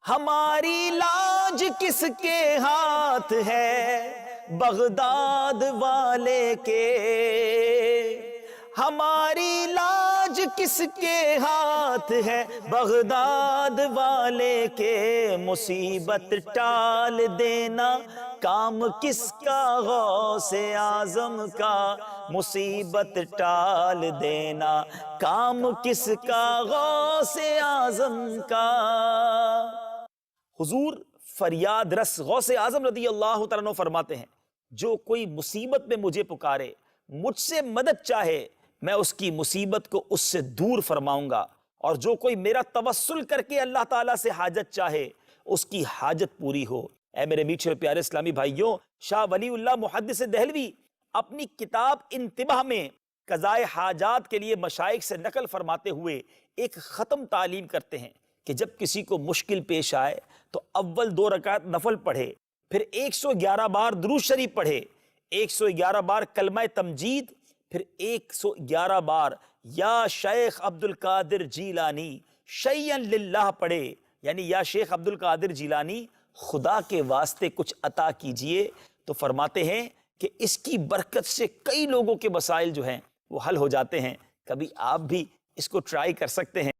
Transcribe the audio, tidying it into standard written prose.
ہماری لاج کس کے ہاتھ ہے بغداد والے کے، ہماری لاج کس کے ہاتھ ہے بغداد والے کے، مصیبت ٹال دینا کام کس کا غوث اعظم کا، مصیبت ٹال دینا کام کس کا غوث اعظم کا۔ حضور فریاد رس غوث اعظم رضی اللہ تعالیٰ عنہ فرماتے ہیں، جو کوئی مصیبت میں مجھے پکارے، مجھ سے مدد چاہے، میں اس کی مصیبت کو اس سے دور فرماؤں گا، اور جو کوئی میرا توسل کر کے اللہ تعالیٰ سے حاجت چاہے اس کی حاجت پوری ہو۔ اے میرے میٹھے اور پیارے اسلامی بھائیوں، شاہ ولی اللہ محدث دہلوی اپنی کتاب انتباہ میں قضائے حاجات کے لیے مشائخ سے نقل فرماتے ہوئے ایک ختم تعلیم کرتے ہیں کہ جب کسی کو مشکل پیش آئے تو اول 2 رکعت نفل پڑھے، پھر 111 بار درود شریف پڑھے، 111 بار کلمہ تمجید، پھر 111 بار یا شیخ عبد القادر جیلانی شیئن للہ پڑھے، یعنی یا شیخ عبد القادر جیلانی خدا کے واسطے کچھ عطا کیجئے۔ تو فرماتے ہیں کہ اس کی برکت سے کئی لوگوں کے مسائل جو ہیں وہ حل ہو جاتے ہیں۔ کبھی آپ بھی اس کو ٹرائی کر سکتے ہیں۔